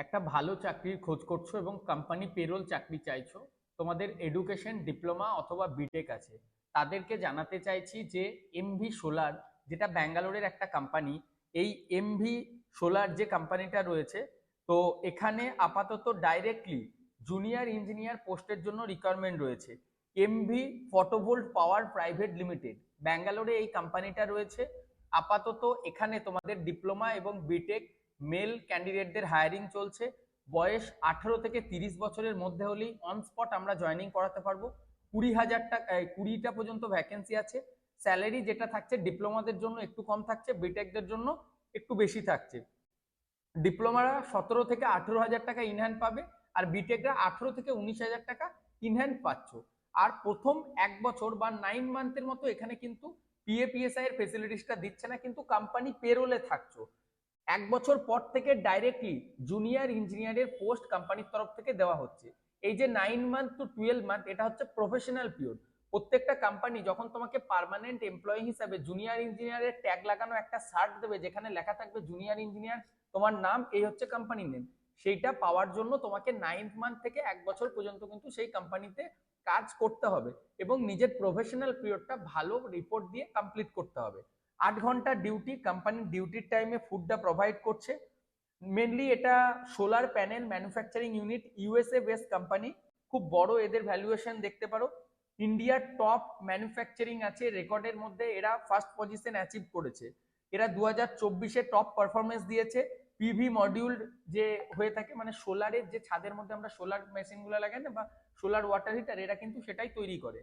একটা ভালো চাকরির খোঁজ করছো এবং কোম্পানি পেরোল চাকরি চাইছো, তোমাদের এডুকেশন ডিপ্লোমা অথবা বিটেক আছে, তাদেরকে জানাতে চাইছি যে এমভি সোলার, যেটা ব্যাঙ্গালোরের একটা কোম্পানি, এই এমভি সোলার যে কোম্পানিটা রয়েছে, তো এখানে আপাতত ডাইরেক্টলি জুনিয়র ইঞ্জিনিয়ার পোস্টের জন্য রিকোয়ারমেন্ট রয়েছে। এমভি ফটোভোল্ট পাওয়ার প্রাইভেট লিমিটেড, ব্যাঙ্গালোরে এই কোম্পানিটা রয়েছে। আপাতত এখানে তোমাদের ডিপ্লোমা এবং বিটেক মেল ক্যান্ডিডেটদের হায়ারিং চলছে। বয়স 18 থেকে 30 বছরের মধ্যে হলেই অন স্পট আমরা জয়েনিং করাতে পারবো। 20,000 টাকা 20টা পর্যন্ত ভ্যাকেন্সি আছে। স্যালারি যেটা থাকছে ডিপ্লোমাদের জন্য একটু কম থাকছে, বিটেকদের জন্য একটু বেশি থাকছে। ডিপ্লোমারা 17 থেকে 18,000 টাকা ইনহ্যান্ড পাবে, আর বিটেকরা 18 থেকে 19,000 টাকা ইনহ্যান্ড পাচ্ছ। আর প্রথম 1 বছর বা 9 মান্থের মতো এখানে কিন্তু পিএপিএসআই এর ফেসিলিটিসটা দিচ্ছে না, কিন্তু কোম্পানি পেরোলে থাকছো। 1 বছর পর থেকে ডাইরেক্টলি জুনিয়র ইঞ্জিনিয়ারের পোস্ট কোম্পানির তরফ থেকে দেওয়া হচ্ছে। এই যে 9 মান্থ টু 12 মান্থ, এটা হচ্ছে প্রফেশনাল পিরিয়ড। প্রত্যেকটা কোম্পানি যখন তোমাকে পার্মানেন্ট এমপ্লয়ি হিসাবে জুনিয়র ইঞ্জিনিয়ারের ট্যাগ লাগানো একটা শার্ট দেবে, যেখানে লেখা থাকবে জুনিয়র ইঞ্জিনিয়ার, তোমার নাম, এই হচ্ছে কোম্পানি নেম, সেইটা পাওয়ার জন্য তোমাকে 9th মান্থ থেকে 1 বছর পর্যন্ত কিন্তু সেই কোম্পানিতে কাজ করতে হবে এবং নিজের প্রফেশনাল পিরিয়ডটা ভালো রিপোর্ট দিয়ে কমপ্লিট করতে হবে। 8 ঘন্টা ডিউটি, কোম্পানির ডিউটির টাইমে ফুডটা প্রোভাইড করছে। মেনলি এটা solar panel manufacturing unit, USA based company. খুব বড় এদের ভ্যালুয়েশন দেখতে পারো। ইন্ডিয়ার টপ ম্যানুফ্যাকচারিং আছে রেকর্ডের মধ্যে, এরা ফার্স্ট পজিশন অ্যাচিভ করেছে। এরা 2024-এ টপ পারফরমেন্স দিয়েছে। পিভি মডিউল যে হয়ে থাকে, মানে সোলারের যে ছাদের মধ্যে আমরা সোলার মেশিনগুলো লাগাই না, বা সোলার ওয়াটার হিটার, এরা কিন্তু সেটাই তৈরি করে।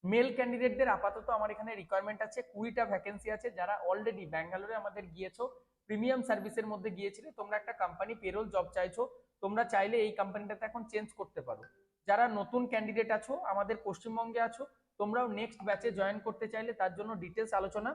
মেল ক্যান্ডিডেটদের আপাতত আমার এখানে রিকোয়ারমেন্ট আছে, 20টা ভ্যাকেন্সি আছে। যারা অলরেডি ব্যাঙ্গালোরে আমাদের গিয়েছো, প্রিমিয়াম সার্ভিসের মধ্যে গিয়েছিলে, তোমরা একটা কোম্পানি পেরোল জব চাইছো, তোমরা চাইলে এই কোম্পানিটাতে এখন চেঞ্জ করতে পারো। যারা নতুন ক্যান্ডিডেট আছো, আমাদের পশ্চিমবঙ্গে আছো, তোমরাও নেক্সট ব্যাচে জয়েন করতে চাইলে তার জন্য ডিটেলস আলোচনা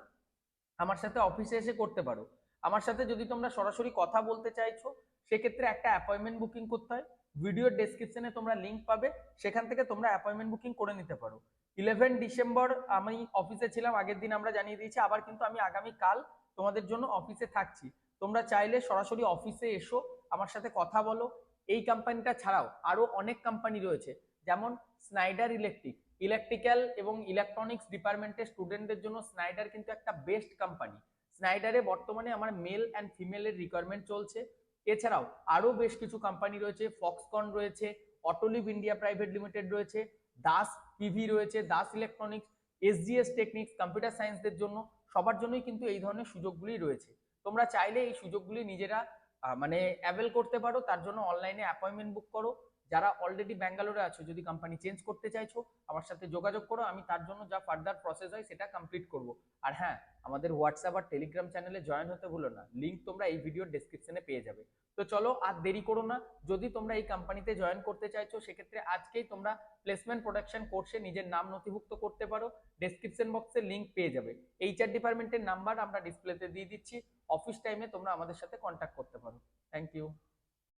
আমার সাথে অফিসে এসে করতে পারো। আমার সাথে যদি তোমরা সরাসরি কথা বলতে চাইছো, সেক্ষেত্রে একটা অ্যাপয়েন্টমেন্ট বুকিং করতে হয়। ভিডিওর ডেসক্রিপশনে তোমরা লিঙ্ক পাবে, সেখান থেকে তোমরা অ্যাপয়েন্টমেন্ট বুকিং করে নিতে পারো। 11 ডিসেম্বর আমি অফিসে ছিলাম, আগের দিন আমরা জানিয়ে দিয়েছি, আবার কিন্তু আমি আগামী কাল তোমাদের জন্য অফিসে থাকছি। তোমরা চাইলে সরাসরি অফিসে এসো, আমার সাথে কথা বলো। এই কোম্পানিটা ছাড়াও আরো অনেক কোম্পানি রয়েছে, যেমন স্নাইডার ইলেকট্রিক, ইলেকট্রিক্যাল এবং ইলেকট্রনিক্স ডিপার্টমেন্টের স্টুডেন্টদের জন্য স্নাইডার কিন্তু একটা বেস্ট কোম্পানি। স্নাইডারে বর্তমানে আমার মেল অ্যান্ড ফিমেলের রিকোয়ারমেন্ট চলছে। এছাড়াও আরো বেশ কিছু কোম্পানি রয়েছে, ফক্সকন রয়েছে, অটোলিভ ইন্ডিয়া প্রাইভেট লিমিটেড রয়েছে, দাস পিভি রয়েছে, Das electronics, SGS technics, computer সায়েন্সদের জন্য, সবার জন্যই কিন্তু এই ধরনের সুযোগগুলি রয়েছে। তোমরা চাইলে এই সুযোগগুলি নিজেরা মানে অ্যাভেল করতে পারো। তার জন্য অনলাইনে অ্যাপয়েন্টমেন্ট বুক করো। যারা অলরেডি ব্যাঙ্গালোরে আছো, যদি কোম্পানি চেঞ্জ করতে চাইছো, আমার সাথে যোগাযোগ করো, আমি তার জন্য যা ফার্দার প্রসেস হয় সেটা কমপ্লিট করব। আর হ্যাঁ, আমাদের হোয়াটসঅ্যাপ আর টেলিগ্রাম চ্যানেলে জয়েন হতে ভুলো না, লিঙ্ক তোমরা এই ভিডিওর ডেসক্রিপশনে পেয়ে যাবে। তো চলো আর দেরি করো না, যদি তোমরা এই কোম্পানিতে জয়েন করতে চাইছো, সেক্ষেত্রে আজকেই তোমরা প্লেসমেন্ট প্রোডাকশন কোর্সে নিজের নাম নথিভুক্ত করতে পারো। ডেসক্রিপশন বক্সে লিঙ্ক পেয়ে যাবে। এইচআর ডিপার্টমেন্টের নাম্বার আমরা ডিসপ্লেতে দিয়ে দিচ্ছি। অফিস টাইমে তোমরা আমাদের সাথে কন্ট্যাক্ট করতে পারো। Thank you.